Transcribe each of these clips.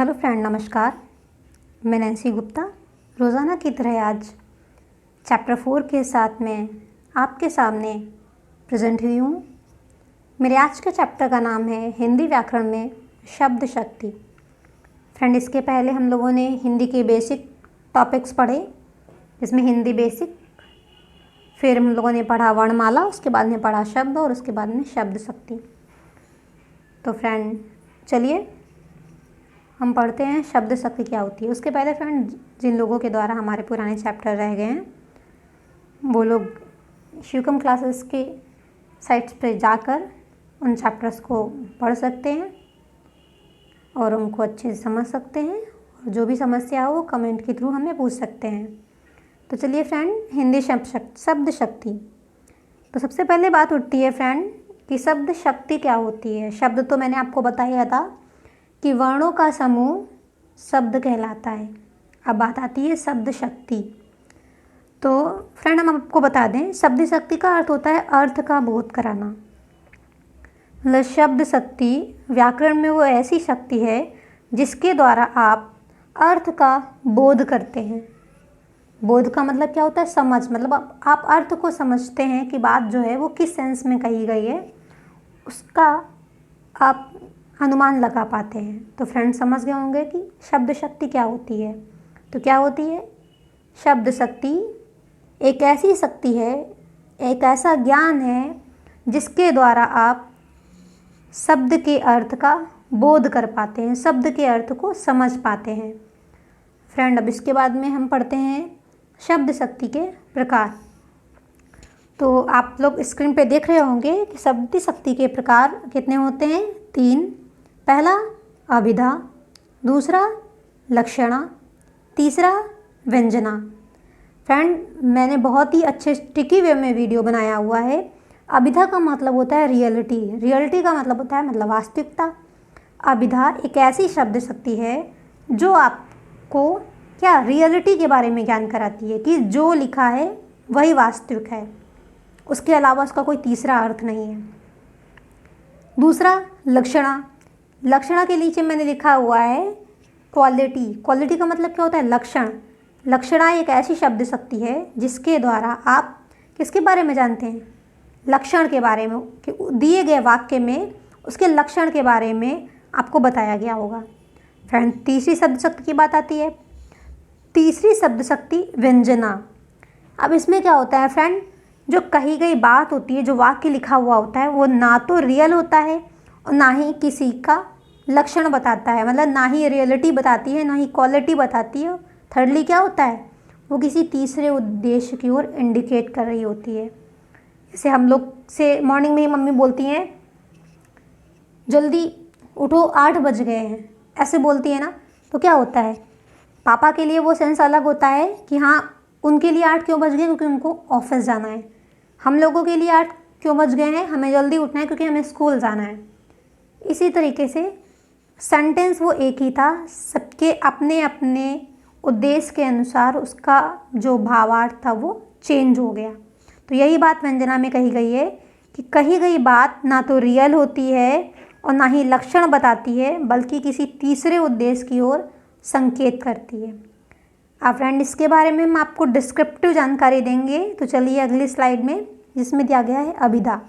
Hello friend, नमस्कार। मैं Nancy Gupta रोज़ाना की तरह आज चैप्टर 4 के साथ में आपके सामने प्रेजेंट हुई हूँ। मेरे आज के चैप्टर का नाम है हिंदी व्याकरण में शब्द शक्ति। फ्रेंड, इसके पहले हम लोगों ने हिंदी के बेसिक टॉपिक्स पढ़े, जिसमें हिंदी बेसिक, फिर हम लोगों ने पढ़ा वर्णमाला, उसके बाद में पढ़ा शब्द और उसके बाद में शब्द शक्ति। तो फ्रेंड चलिए हम पढ़ते हैं शब्द शक्ति क्या होती है। उसके पहले फ्रेंड, जिन लोगों के द्वारा हमारे पुराने चैप्टर रह गए हैं वो लोग शिवकम क्लासेस के साइट्स पर जाकर उन चैप्टर्स को पढ़ सकते हैं और उनको अच्छे से समझ सकते हैं, और जो भी समस्या हो वो कमेंट के थ्रू हमें पूछ सकते हैं। तो चलिए फ्रेंड, हिंदी शब्द शक्ति। तो सबसे पहले बात उठती है फ्रेंड कि शब्द शक्ति क्या होती है। शब्द तो मैंने आपको बताया था कि वर्णों का समूह शब्द कहलाता है। अब बात आती है शब्द शक्ति। तो फ्रेंड, हम आपको बता दें, शब्द शक्ति का अर्थ होता है अर्थ का बोध कराना। मतलब शब्द शक्ति व्याकरण में वो ऐसी शक्ति है जिसके द्वारा आप अर्थ का बोध करते हैं। बोध का मतलब क्या होता है? समझ। मतलब आप अर्थ को समझते हैं कि बात जो है वो किस सेंस में कही गई है, उसका आप अनुमान लगा पाते हैं। तो फ्रेंड समझ गए होंगे कि शब्द शक्ति क्या होती है। तो क्या होती है शब्द शक्ति? एक ऐसी शक्ति है, एक ऐसा ज्ञान है जिसके द्वारा आप शब्द के अर्थ का बोध कर पाते हैं, शब्द के अर्थ को समझ पाते हैं। फ्रेंड, अब इसके बाद में हम पढ़ते हैं शब्द शक्ति के प्रकार। तो आप लोग स्क्रीन पे देख रहे होंगे कि शब्द शक्ति के प्रकार कितने होते हैं? 3। पहला अभिधा, दूसरा लक्षणा, तीसरा व्यंजना। फ्रेंड, मैंने बहुत ही अच्छे स्टिकी वे में वीडियो बनाया हुआ है। अभिधा का मतलब होता है रियलिटी, रियलिटी का मतलब होता है मतलब वास्तविकता। अभिधा एक ऐसी शब्द शक्ति है जो आपको क्या रियलिटी के बारे में ज्ञान कराती है कि जो लिखा है वही वास्तविक है, उसके अलावा उसका कोई तीसरा अर्थ नहीं है। दूसरा लक्षणा। लक्षणा के नीचे मैंने लिखा हुआ है क्वालिटी। क्वालिटी का मतलब क्या होता है? लक्षण। लक्षणा एक ऐसी शब्द शक्ति है जिसके द्वारा आप किसके बारे में जानते हैं? लक्षण के बारे में, कि दिए गए वाक्य में उसके लक्षण के बारे में आपको बताया गया होगा। फ्रेंड, तीसरी शब्द शक्ति की बात आती है। तीसरी शब्द शक्ति व्यंजना। अब इसमें क्या होता है फ्रेंड, जो कही गई बात होती है, जो वाक्य लिखा हुआ होता है, वो ना तो रियल होता है और ना ही किसी का लक्षण बताता है। मतलब ना ही रियलिटी बताती है, ना ही क्वालिटी बताती है। थर्डली क्या होता है, वो किसी तीसरे उद्देश्य की ओर इंडिकेट कर रही होती है। जैसे हम लोग से मॉर्निंग में ही मम्मी बोलती हैं जल्दी उठो 8 बज गए हैं, ऐसे बोलती है ना, तो क्या होता है, पापा के लिए वो सेंस अलग होता है कि हाँ उनके लिए 8 क्यों बज गए, क्योंकि उनको ऑफिस जाना है। हम लोगों के लिए 8 क्यों बज गए हैं, हमें जल्दी उठना है क्योंकि हमें स्कूल जाना है। इसी तरीके से सेंटेंस वो एक ही था, सबके अपने अपने उद्देश्य के अनुसार उसका जो भावार्थ था वो चेंज हो गया। तो यही बात व्यंजना में कही गई है कि कही गई बात ना तो रियल होती है और ना ही लक्षण बताती है, बल्कि किसी तीसरे उद्देश्य की ओर संकेत करती है। अब फ्रेंड, इसके बारे में हम आपको डिस्क्रिप्टिव जानकारी देंगे। तो चलिए अगली स्लाइड में, जिसमें दिया गया है अभिधा।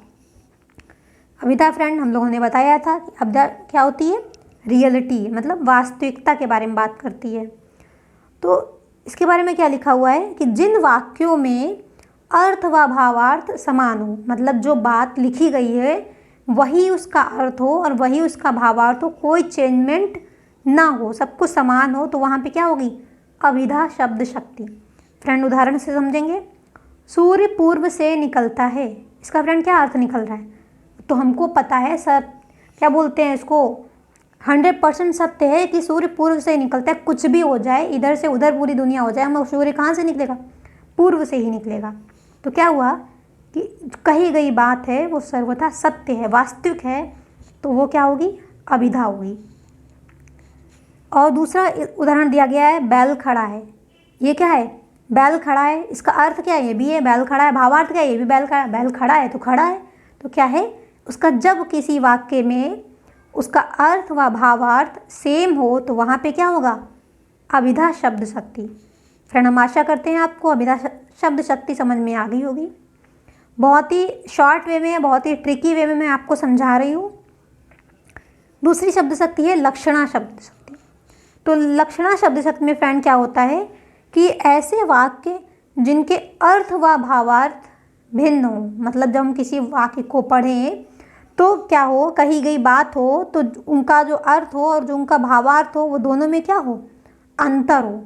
अभिधा फ्रेंड, हम लोगों ने बताया था कि अभिधा क्या होती है? रियलिटी, मतलब वास्तविकता के बारे में बात करती है। तो इसके बारे में क्या लिखा हुआ है कि जिन वाक्यों में अर्थ व भावार्थ समान हो, मतलब जो बात लिखी गई है वही उसका अर्थ हो और वही उसका भावार्थ हो, कोई चेंजमेंट ना हो, सब कुछ समान हो, तो वहाँ पे क्या होगी? अभिधा शब्द शक्ति। फ्रेंड, उदाहरण से समझेंगे। सूर्य पूर्व से निकलता है, इसका फ्रेंड क्या अर्थ निकल रहा है? तो हमको पता है सर, क्या बोलते हैं इसको, 100% सत्य है कि सूर्य पूर्व से निकलता है। कुछ भी हो जाए, इधर से उधर पूरी दुनिया हो जाए, हम सूर्य कहाँ से निकलेगा? पूर्व से ही निकलेगा। तो क्या हुआ कि कही गई बात है वो सर्वथा सत्य है, वास्तविक है, तो वो क्या होगी? अभिधा होगी। और दूसरा उदाहरण दिया गया है, बैल खड़ा है। ये क्या है? बैल खड़ा है, इसका अर्थ क्या है? ये भी है बैल खड़ा है। भावार्थ क्या है? ये भी बैल खड़ा है। बैल खड़ा है तो खड़ा है, तो क्या है उसका? जब किसी वाक्य में उसका अर्थ व भावार्थ सेम हो तो वहाँ पे क्या होगा, अभिधा शब्द शक्ति। फ्रेंड हम आशा करते हैं आपको अभिधा शब्द शक्ति समझ में आ गई होगी। बहुत ही शॉर्ट वे में, बहुत ही ट्रिकी वे में मैं आपको समझा रही हूँ। दूसरी शब्द शक्ति है लक्षणा शब्द शक्ति। तो लक्षणा शब्द शक्ति में फ्रेंड क्या होता है कि ऐसे वाक्य जिनके अर्थ व भावार्थ भिन्न हो, मतलब जब हम किसी वाक्य को पढ़ें तो क्या हो, कही गई बात हो तो उनका जो अर्थ हो और जो उनका भावार्थ हो वो दोनों में क्या हो, अंतर हो।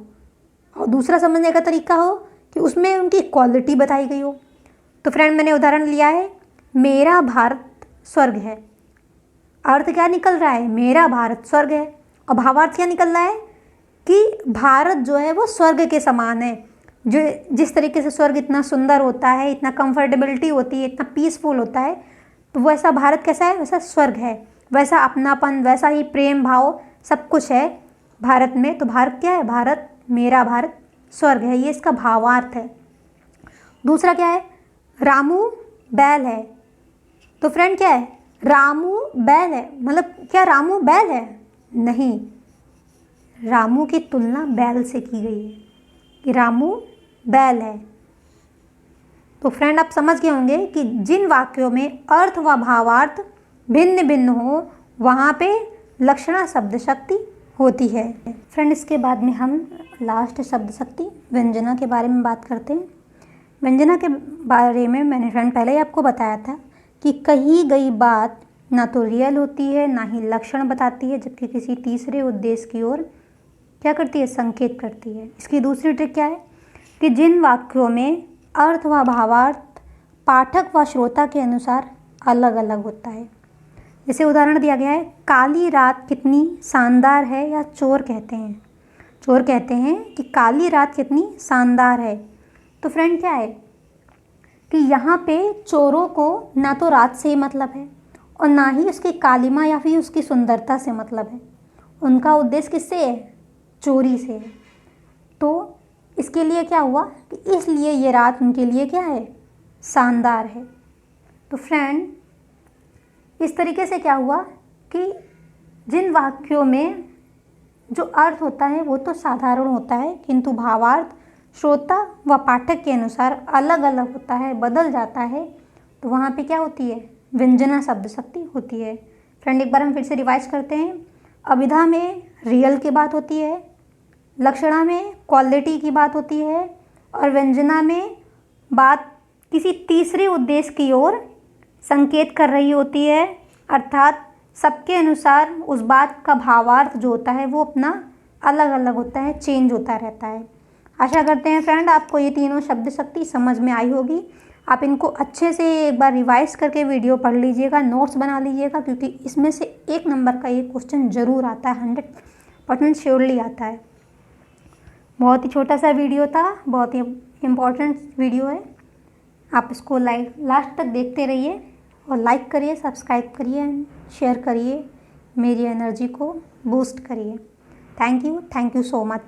और दूसरा समझने का तरीका हो कि उसमें उनकी क्वालिटी बताई गई हो। तो फ्रेंड मैंने उदाहरण लिया है, मेरा भारत स्वर्ग है। अर्थ क्या निकल रहा है, मेरा भारत स्वर्ग है। और भावार्थ क्या निकल रहा है कि भारत जो है वो स्वर्ग के समान है। जो जिस तरीके से स्वर्ग इतना सुंदर होता है, इतना कंफर्टेबिलिटी होती है, इतना पीसफुल होता है, तो वैसा भारत कैसा है, वैसा स्वर्ग है। वैसा अपनापन, वैसा ही प्रेम भाव सब कुछ है भारत में। तो भारत क्या है, भारत, मेरा भारत स्वर्ग है, ये इसका भावार्थ है। दूसरा क्या है, रामू बैल है। तो फ्रेंड क्या है, रामू बैल है, मतलब क्या रामू बैल है, नहीं, रामू की तुलना बैल से की गई है कि रामू बैल है। तो फ्रेंड आप समझ गए होंगे कि जिन वाक्यों में अर्थ व भावार्थ भिन्न भिन्न हो वहाँ पे लक्षणा शब्द शक्ति होती है। फ्रेंड इसके बाद में हम लास्ट शब्द शक्ति व्यंजना के बारे में बात करते हैं। व्यंजना के बारे में मैंने फ्रेंड पहले ही आपको बताया था कि कही गई बात ना तो रियल होती है ना ही लक्षण बताती है, जबकि किसी तीसरे उद्देश्य की ओर क्या करती है, संकेत करती है। इसकी दूसरी ट्रिक क्या है कि जिन वाक्यों में अर्थ व भावार्थ पाठक व श्रोता के अनुसार अलग अलग होता है। जैसे उदाहरण दिया गया है, काली रात कितनी शानदार है, या चोर कहते हैं, चोर कहते हैं कि काली रात कितनी शानदार है। तो फ्रेंड क्या है कि यहाँ पे चोरों को ना तो रात से मतलब है और ना ही उसकी कालिमा या फिर उसकी सुंदरता से मतलब है। उनका उद्देश्य किससे है, चोरी से है। तो इसके लिए क्या हुआ कि इसलिए ये रात उनके लिए क्या है, शानदार है। तो फ्रेंड इस तरीके से क्या हुआ कि जिन वाक्यों में जो अर्थ होता है वो तो साधारण होता है, किंतु भावार्थ श्रोता व पाठक के अनुसार अलग अलग होता है, बदल जाता है, तो वहाँ पे क्या होती है, व्यंजना शब्द शक्ति होती है। फ्रेंड एक बार हम फिर से रिवाइज करते हैं। अभिधा में रियल की बात होती है, लक्षणा में क्वालिटी की बात होती है, और व्यंजना में बात किसी तीसरे उद्देश्य की ओर संकेत कर रही होती है, अर्थात सबके अनुसार उस बात का भावार्थ जो होता है वो अपना अलग अलग होता है, चेंज होता रहता है। आशा करते हैं फ्रेंड आपको ये तीनों शब्द शक्ति समझ में आई होगी। आप इनको अच्छे से एक बार रिवाइज करके वीडियो पढ़ लीजिएगा, नोट्स बना लीजिएगा, क्योंकि इसमें से 1 नंबर का ये क्वेश्चन ज़रूर आता है, 100% श्योरली आता है। बहुत ही छोटा सा वीडियो था, बहुत ही इम्पोर्टेंट वीडियो है। आप इसको लास्ट तक देखते रहिए और लाइक करिए, सब्सक्राइब करिए एंड शेयर करिए, मेरी एनर्जी को बूस्ट करिए। Thank you so much.